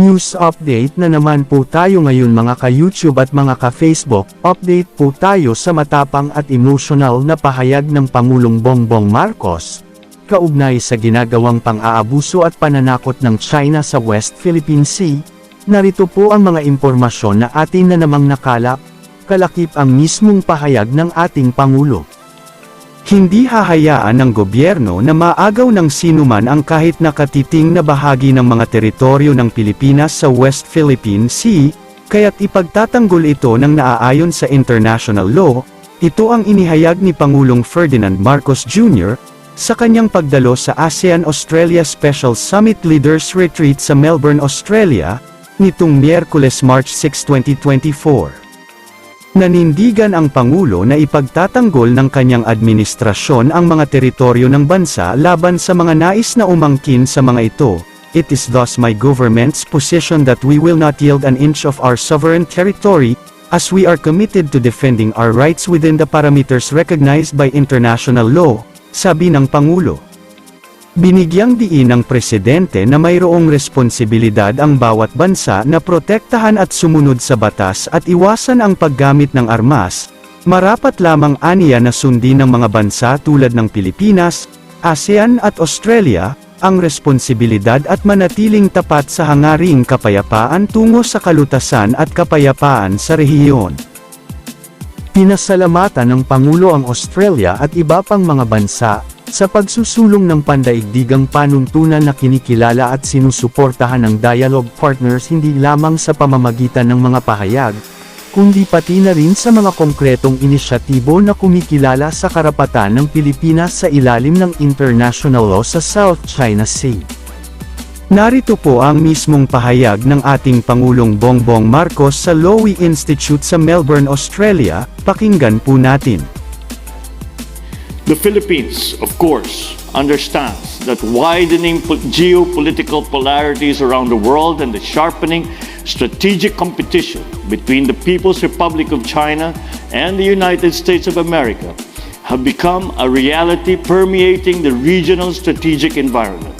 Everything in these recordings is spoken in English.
News update na naman po tayo ngayon mga ka-YouTube at mga ka-Facebook. Update po tayo sa matapang at emosyonal na pahayag ng Pangulong Bongbong Marcos, kaugnay sa ginagawang pang-aabuso at pananakot ng China sa West Philippine Sea. Narito po ang mga impormasyon na atin na namang nakalap, kalakip ang mismong pahayag ng ating Pangulo. Hindi hahayaan ng gobyerno na maagaw ng sinuman ang kahit nakatiting na bahagi ng mga teritoryo ng Pilipinas sa West Philippine Sea, kaya't ipagtatanggol ito ng naaayon sa international law. Ito ang inihayag ni Pangulong Ferdinand Marcos Jr. sa kanyang pagdalo sa ASEAN-Australia Special Summit Leaders Retreat sa Melbourne, Australia, nitong Miyerkules, March 6, 2024. Nanindigan ang Pangulo na ipagtatanggol ng kanyang administrasyon ang mga teritoryo ng bansa laban sa mga nais na umangkin sa mga ito. It is thus my government's position that we will not yield an inch of our sovereign territory, as we are committed to defending our rights within the parameters recognized by international law, sabi ng Pangulo. Binigyang diin ng Presidente na mayroong responsibilidad ang bawat bansa na protektahan at sumunod sa batas at iwasan ang paggamit ng armas. Marapat lamang aniya na sundin ng mga bansa tulad ng Pilipinas, ASEAN at Australia, ang responsibilidad at manatiling tapat sa hangaring kapayapaan tungo sa kalutasan at kapayapaan sa rehiyon. Pinasalamatan ng Pangulo ang Australia at iba pang mga bansa sa pagsusulong ng pandaigdigang panuntunan na kinikilala at sinusuportahan ng dialogue partners hindi lamang sa pamamagitan ng mga pahayag, kundi pati na rin sa mga konkretong inisyatibo na kumikilala sa karapatan ng Pilipinas sa ilalim ng international law sa South China Sea. Narito po ang mismong pahayag ng ating Pangulong Bongbong Marcos sa LOWY Institute sa Melbourne, Australia. Pakinggan po natin. The Philippines, of course, understands that widening geopolitical polarities around the world and the sharpening strategic competition between the People's Republic of China and the United States of America have become a reality permeating the regional strategic environment.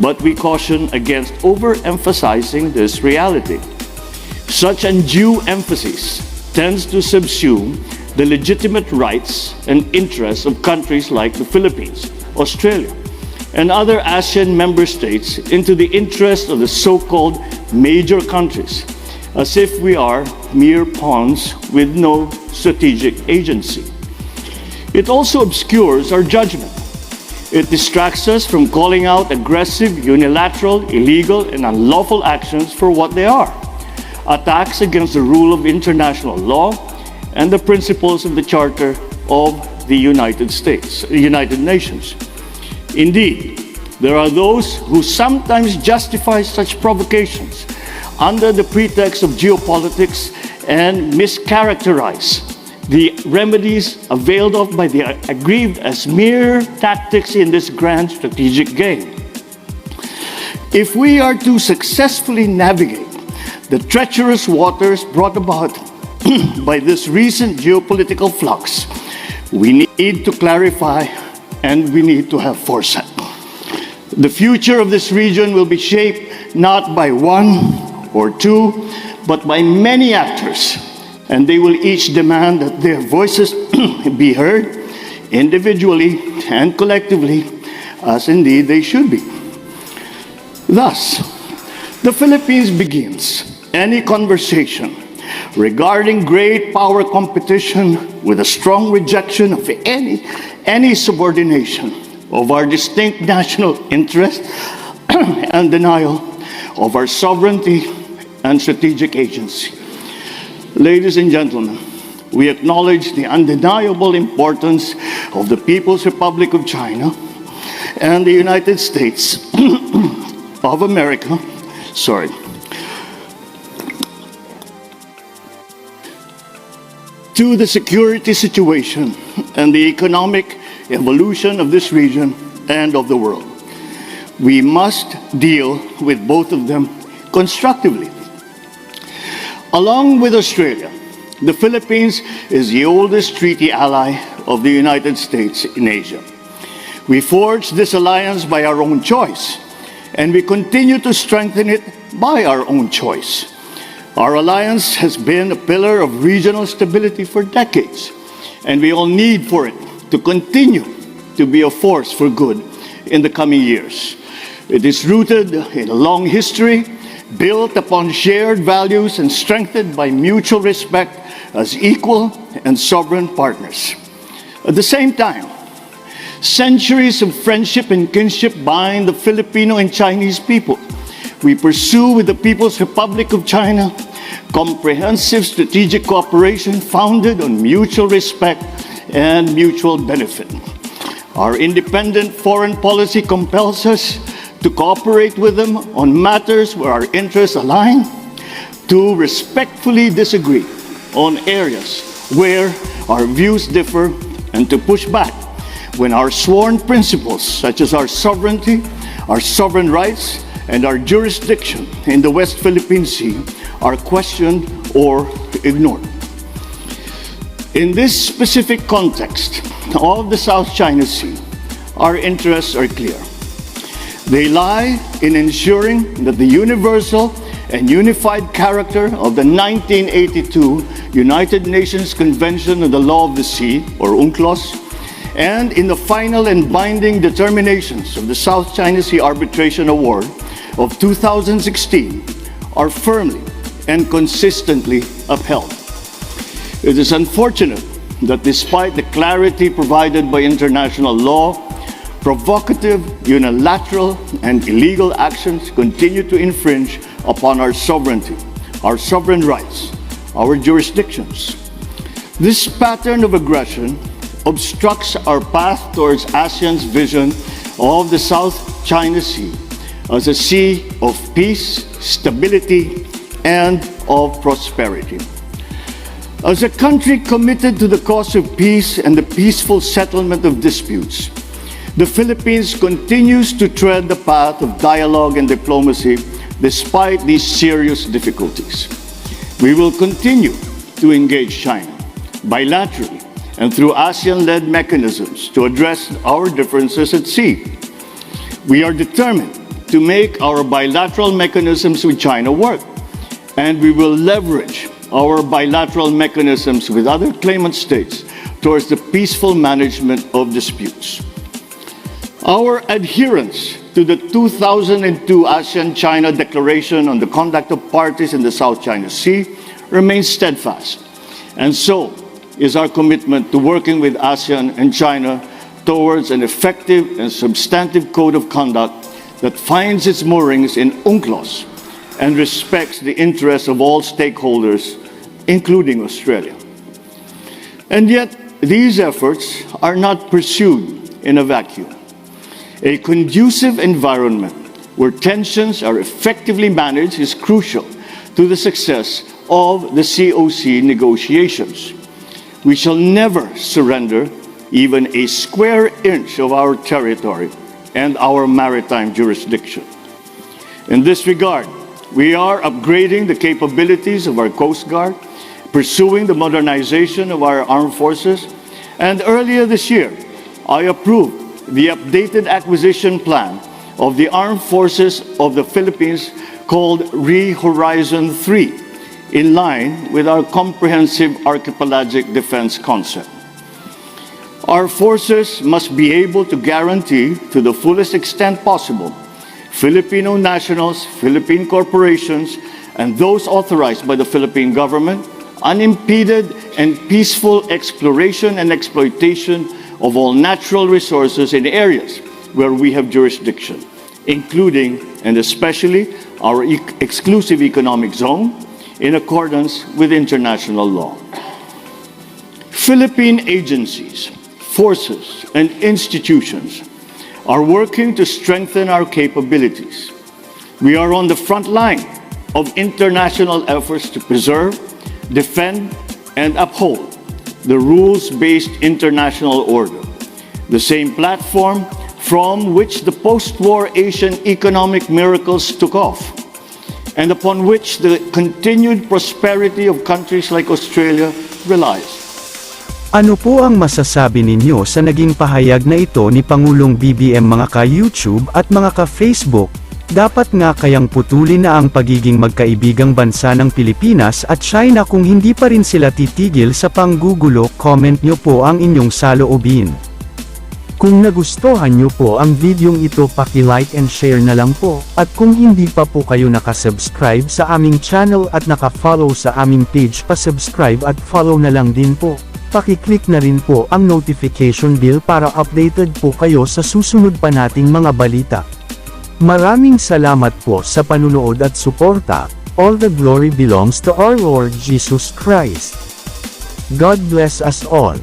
But we caution against overemphasizing this reality. Such undue emphasis tends to subsume the legitimate rights and interests of countries like the Philippines, Australia, and other ASEAN member states into the interest of the so-called major countries, as if we are mere pawns with no strategic agency. It also obscures our judgment. It distracts us from calling out aggressive, unilateral, illegal, and unlawful actions for what they are: attacks against the rule of international law and the principles of the Charter of the United Nations. Indeed, there are those who sometimes justify such provocations under the pretext of geopolitics and mischaracterize the remedies availed of by the aggrieved as mere tactics in this grand strategic game. If we are to successfully navigate the treacherous waters brought about by this recent geopolitical flux, we need to clarify and we need to have foresight. The future of this region will be shaped not by one or two, but by many actors, and they will each demand that their voices be heard individually and collectively, as indeed they should be. Thus, the Philippines begins any conversation regarding great power competition with a strong rejection of any subordination of our distinct national interest and denial of our sovereignty and strategic agency. Ladies and gentlemen, we acknowledge the undeniable importance of the People's Republic of China and the United States of America, to the security situation and the economic evolution of this region and of the world. We must deal with both of them constructively. Along with Australia, the Philippines is the oldest treaty ally of the United States in Asia. We forged this alliance by our own choice, and we continue to strengthen it by our own choice. Our alliance has been a pillar of regional stability for decades, and we all need for it to continue to be a force for good in the coming years. It is rooted in a long history, built upon shared values and strengthened by mutual respect as equal and sovereign partners. At the same time, centuries of friendship and kinship bind the Filipino and Chinese people. We pursue with the People's Republic of China comprehensive strategic cooperation founded on mutual respect and mutual benefit. Our independent foreign policy compels us to cooperate with them on matters where our interests align, to respectfully disagree on areas where our views differ, and to push back when our sworn principles, such as our sovereignty, our sovereign rights, and our jurisdiction in the West Philippine Sea, are questioned or ignored. In this specific context of the South China Sea, our interests are clear. They lie in ensuring that the universal and unified character of the 1982 United Nations Convention on the Law of the Sea, or UNCLOS, and in the final and binding determinations of the South China Sea Arbitration Award of 2016 are firmly and consistently upheld. It is unfortunate that despite the clarity provided by international law, provocative, unilateral, and illegal actions continue to infringe upon our sovereignty, our sovereign rights, our jurisdictions. This pattern of aggression obstructs our path towards ASEAN's vision of the South China Sea as a sea of peace, stability, and of prosperity. As a country committed to the cause of peace and the peaceful settlement of disputes, the Philippines continues to tread the path of dialogue and diplomacy despite these serious difficulties. We will continue to engage China bilaterally and through ASEAN-led mechanisms to address our differences at sea. We are determined to make our bilateral mechanisms with China work, and we will leverage our bilateral mechanisms with other claimant states towards the peaceful management of disputes. Our adherence to the 2002 ASEAN-China Declaration on the Conduct of Parties in the South China Sea remains steadfast, and so is our commitment to working with ASEAN and China towards an effective and substantive code of conduct that finds its moorings in UNCLOS and respects the interests of all stakeholders, including Australia. And yet, these efforts are not pursued in a vacuum. A conducive environment where tensions are effectively managed is crucial to the success of the COC negotiations. We shall never surrender even a square inch of our territory and our maritime jurisdiction. In this regard, we are upgrading the capabilities of our Coast Guard, pursuing the modernization of our armed forces, and earlier this year, I approved the updated acquisition plan of the Armed Forces of the Philippines called ReHorizon 3, in line with our comprehensive archipelagic defense concept. Our forces must be able to guarantee, to the fullest extent possible, Filipino nationals, Philippine corporations, and those authorized by the Philippine government, unimpeded and peaceful exploration and exploitation of all natural resources in areas where we have jurisdiction, including and especially our exclusive economic zone, in accordance with international law. Philippine agencies, forces, and institutions are working to strengthen our capabilities. We are on the front line of international efforts to preserve, defend, and uphold the rules-based international order, the same platform from which the post-war Asian economic miracles took off, and upon which the continued prosperity of countries like Australia relies. Ano po ang masasabi ninyo sa naging pahayag na ito ni Pangulong BBM, mga ka-YouTube at mga ka-Facebook? Dapat nga kayang putulin na ang pagiging magkaibigang bansa ng Pilipinas at China kung hindi pa rin sila titigil sa panggugulo. Comment nyo po ang inyong saloobin. Kung nagustuhan nyo po ang videong ito, paki-like and share na lang po, at kung hindi pa po kayo nakasubscribe sa aming channel at naka-follow sa aming page, pa-subscribe at follow na lang din po. Paki-click na rin po ang notification bell para updated po kayo sa susunod pa nating mga balita. Maraming salamat po sa panunood at suporta. All the glory belongs to our Lord Jesus Christ. God bless us all.